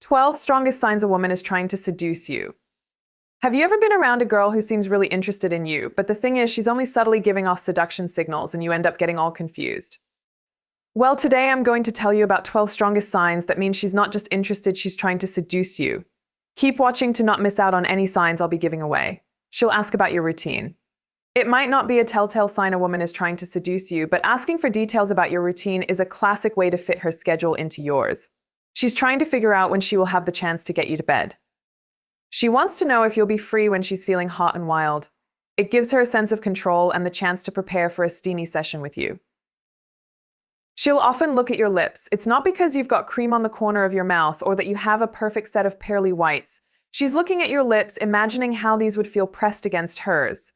12 strongest signs a woman is trying to seduce you. Have you ever been around a girl who seems really interested in you, but the thing is she's only subtly giving off seduction signals and you end up getting all confused? Well, today I'm going to tell you about 12 strongest signs that mean she's not just interested, she's trying to seduce you. Keep watching to not miss out on any signs I'll be giving away. She'll ask about your routine. It might not be a telltale sign a woman is trying to seduce you, but asking for details about your routine is a classic way to fit her schedule into yours. She's trying to figure out when she will have the chance to get you to bed. She wants to know if you'll be free when she's feeling hot and wild. It gives her a sense of control and the chance to prepare for a steamy session with you. She'll often look at your lips. It's not because you've got cream on the corner of your mouth or that you have a perfect set of pearly whites. She's looking at your lips, imagining how these would feel pressed against hers.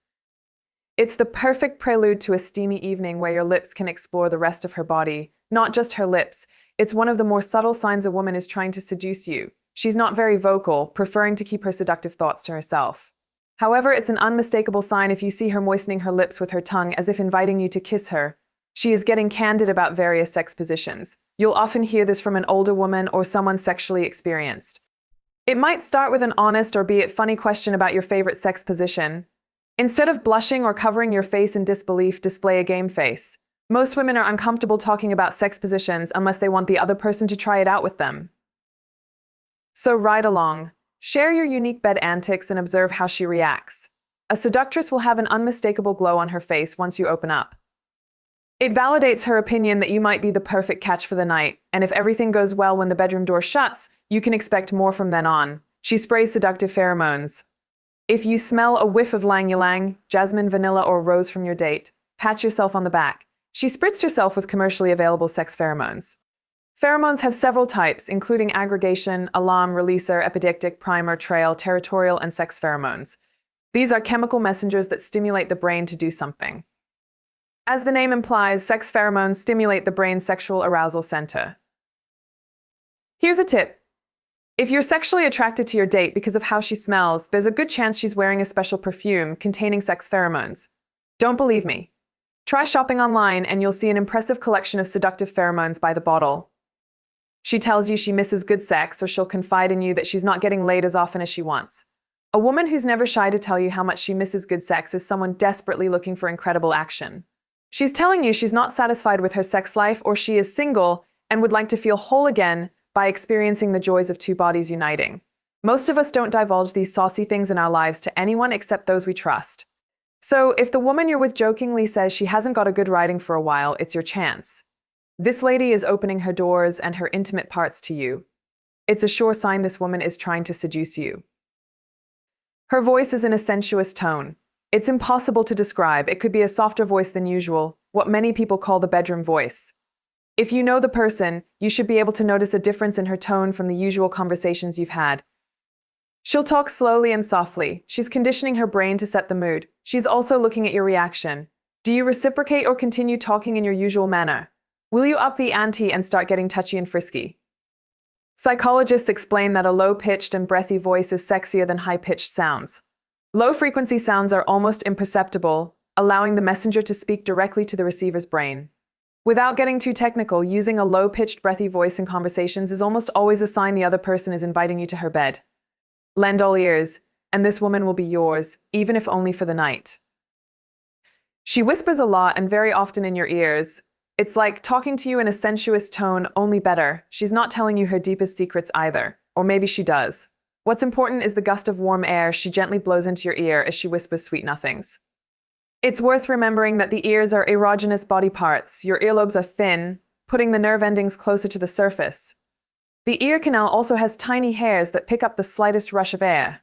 It's the perfect prelude to a steamy evening where your lips can explore the rest of her body, not just her lips. It's one of the more subtle signs a woman is trying to seduce you. She's not very vocal, preferring to keep her seductive thoughts to herself. However, it's an unmistakable sign if you see her moistening her lips with her tongue as if inviting you to kiss her. She is getting candid about various sex positions. You'll often hear this from an older woman or someone sexually experienced. It might start with an honest or be it funny question about your favorite sex position. Instead of blushing or covering your face in disbelief, display a game face. Most women are uncomfortable talking about sex positions unless they want the other person to try it out with them. So ride along. Share your unique bed antics and observe how she reacts. A seductress will have an unmistakable glow on her face once you open up. It validates her opinion that you might be the perfect catch for the night, and if everything goes well when the bedroom door shuts, you can expect more from then on. She sprays seductive pheromones. If you smell a whiff of ylang-ylang, jasmine, vanilla, or rose from your date, pat yourself on the back. She spritzed herself with commercially available sex pheromones. Pheromones have several types, including aggregation, alarm, releaser, epidictic, primer, trail, territorial, and sex pheromones. These are chemical messengers that stimulate the brain to do something. As the name implies, sex pheromones stimulate the brain's sexual arousal center. Here's a tip. If you're sexually attracted to your date because of how she smells, there's a good chance she's wearing a special perfume containing sex pheromones. Don't believe me? Try shopping online and you'll see an impressive collection of seductive pheromones by the bottle. She tells you she misses good sex, or she'll confide in you that she's not getting laid as often as she wants. A woman who's never shy to tell you how much she misses good sex is someone desperately looking for incredible action. She's telling you she's not satisfied with her sex life, or she is single and would like to feel whole again by experiencing the joys of two bodies uniting. Most of us don't divulge these saucy things in our lives to anyone except those we trust. So if the woman you're with jokingly says she hasn't got a good riding for a while, it's your chance. This lady is opening her doors and her intimate parts to you. It's a sure sign this woman is trying to seduce you. Her voice is in a sensuous tone. It's impossible to describe. It could be a softer voice than usual, what many people call the bedroom voice. If you know the person, you should be able to notice a difference in her tone from the usual conversations you've had. She'll talk slowly and softly. She's conditioning her brain to set the mood. She's also looking at your reaction. Do you reciprocate or continue talking in your usual manner? Will you up the ante and start getting touchy and frisky? Psychologists explain that a low-pitched and breathy voice is sexier than high-pitched sounds. Low-frequency sounds are almost imperceptible, allowing the messenger to speak directly to the receiver's brain. Without getting too technical, using a low-pitched, breathy voice in conversations is almost always a sign the other person is inviting you to her bed. Lend all ears, and this woman will be yours, even if only for the night. She whispers a lot and very often in your ears. It's like talking to you in a sensuous tone, only better. She's not telling you her deepest secrets either. Or maybe she does. What's important is the gust of warm air she gently blows into your ear as she whispers sweet nothings. It's worth remembering that the ears are erogenous body parts. Your earlobes are thin, putting the nerve endings closer to the surface. The ear canal also has tiny hairs that pick up the slightest rush of air.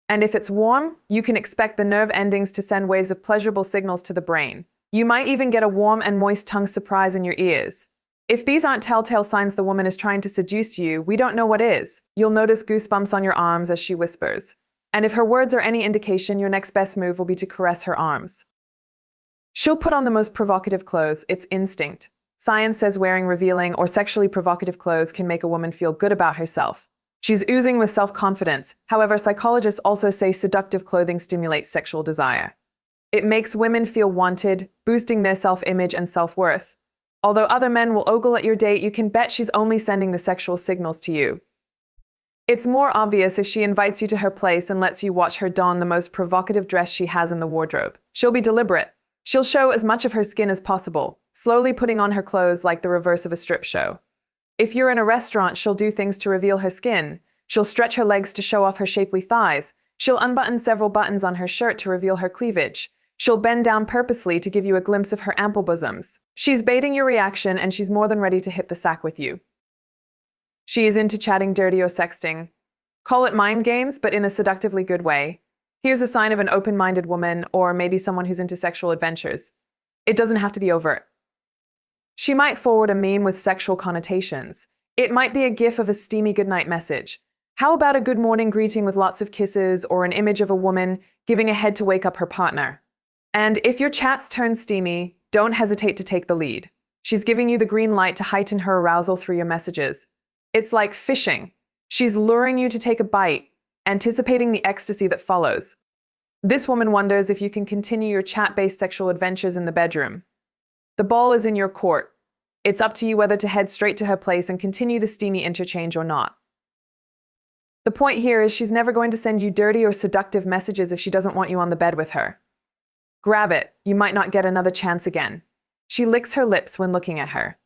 And if it's warm, you can expect the nerve endings to send waves of pleasurable signals to the brain. You might even get a warm and moist tongue surprise in your ears. If these aren't telltale signs the woman is trying to seduce you, we don't know what is. You'll notice goosebumps on your arms as she whispers. And if her words are any indication, your next best move will be to caress her arms. She'll put on the most provocative clothes. It's instinct. Science says wearing revealing or sexually provocative clothes can make a woman feel good about herself. She's oozing with self-confidence. However, psychologists also say seductive clothing stimulates sexual desire. It makes women feel wanted, boosting their self-image and self-worth. Although other men will ogle at your date, you can bet she's only sending the sexual signals to you. It's more obvious if she invites you to her place and lets you watch her don the most provocative dress she has in the wardrobe. She'll be deliberate. She'll show as much of her skin as possible, slowly putting on her clothes like the reverse of a strip show. If you're in a restaurant, she'll do things to reveal her skin. She'll stretch her legs to show off her shapely thighs. She'll unbutton several buttons on her shirt to reveal her cleavage. She'll bend down purposely to give you a glimpse of her ample bosoms. She's baiting your reaction, and she's more than ready to hit the sack with you. She is into chatting dirty or sexting. Call it mind games, but in a seductively good way. Here's a sign of an open-minded woman, or maybe someone who's into sexual adventures. It doesn't have to be overt. She might forward a meme with sexual connotations. It might be a gif of a steamy goodnight message. How about a good morning greeting with lots of kisses, or an image of a woman giving a head to wake up her partner? And if your chats turn steamy, don't hesitate to take the lead. She's giving you the green light to heighten her arousal through your messages. It's like fishing. She's luring you to take a bite, anticipating the ecstasy that follows. This woman wonders if you can continue your chat-based sexual adventures in the bedroom. The ball is in your court. It's up to you whether to head straight to her place and continue the steamy interchange or not. The point here is she's never going to send you dirty or seductive messages if she doesn't want you on the bed with her. Grab it, you might not get another chance again. She licks her lips when looking at her.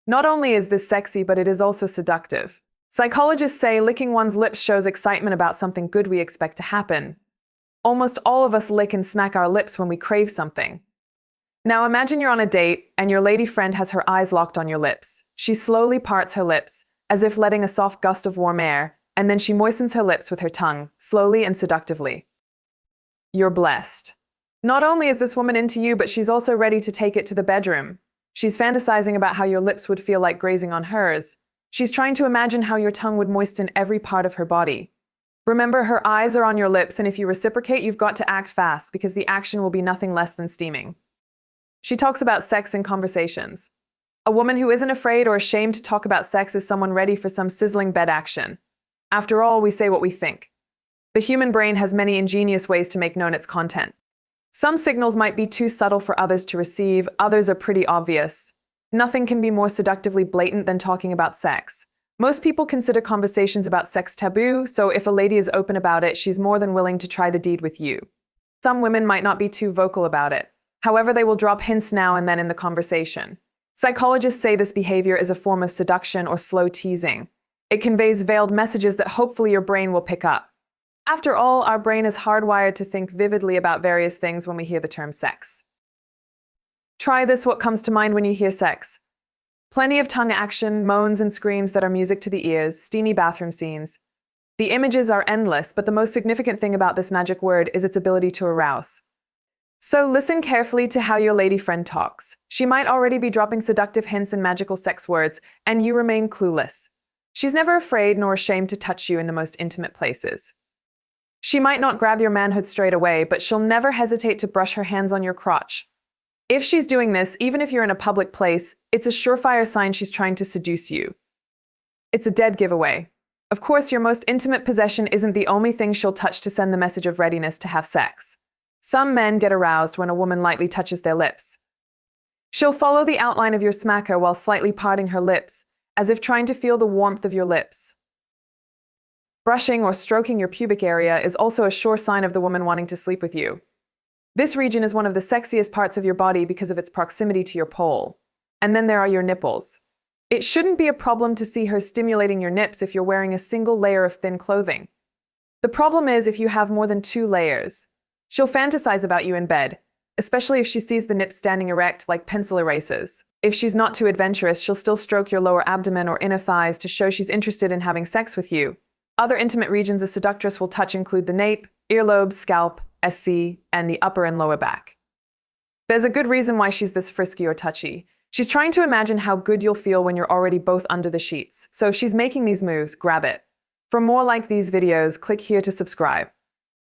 Not only is this sexy, but it is also seductive. Psychologists say licking one's lips shows excitement about something good we expect to happen. Almost all of us lick and smack our lips when we crave something. Now imagine you're on a date and your lady friend has her eyes locked on your lips. She slowly parts her lips, as if letting a soft gust of warm air, and then she moistens her lips with her tongue, slowly and seductively. You're blessed. Not only is this woman into you, but she's also ready to take it to the bedroom. She's fantasizing about how your lips would feel like grazing on hers. She's trying to imagine how your tongue would moisten every part of her body. Remember, her eyes are on your lips, and if you reciprocate, you've got to act fast because the action will be nothing less than steaming. She talks about sex in conversations. A woman who isn't afraid or ashamed to talk about sex is someone ready for some sizzling bed action. After all, we say what we think. The human brain has many ingenious ways to make known its content. Some signals might be too subtle for others to receive, others are pretty obvious. Nothing can be more seductively blatant than talking about sex. Most people consider conversations about sex taboo, so if a lady is open about it, she's more than willing to try the deed with you. Some women might not be too vocal about it. However, they will drop hints now and then in the conversation. Psychologists say this behavior is a form of seduction or slow teasing. It conveys veiled messages that hopefully your brain will pick up. After all, our brain is hardwired to think vividly about various things when we hear the term sex. Try this: what comes to mind when you hear sex? Plenty of tongue action, moans and screams that are music to the ears, steamy bathroom scenes. The images are endless, but the most significant thing about this magic word is its ability to arouse. So listen carefully to how your lady friend talks. She might already be dropping seductive hints and magical sex words, and you remain clueless. She's never afraid nor ashamed to touch you in the most intimate places. She might not grab your manhood straight away, but she'll never hesitate to brush her hands on your crotch. If she's doing this, even if you're in a public place, it's a surefire sign she's trying to seduce you. It's a dead giveaway. Of course, your most intimate possession isn't the only thing she'll touch to send the message of readiness to have sex. Some men get aroused when a woman lightly touches their lips. She'll follow the outline of your smacker while slightly parting her lips, as if trying to feel the warmth of your lips. Brushing or stroking your pubic area is also a sure sign of the woman wanting to sleep with you. This region is one of the sexiest parts of your body because of its proximity to your pole. And then there are your nipples. It shouldn't be a problem to see her stimulating your nips if you're wearing a single layer of thin clothing. The problem is if you have more than 2 layers. She'll fantasize about you in bed, especially if she sees the nips standing erect like pencil erasers. If she's not too adventurous, she'll still stroke your lower abdomen or inner thighs to show she's interested in having sex with you. Other intimate regions a seductress will touch include the nape, earlobes, scalp, SC, and the upper and lower back. There's a good reason why she's this frisky or touchy. She's trying to imagine how good you'll feel when you're already both under the sheets. So if she's making these moves, grab it. For more like these videos, click here to subscribe.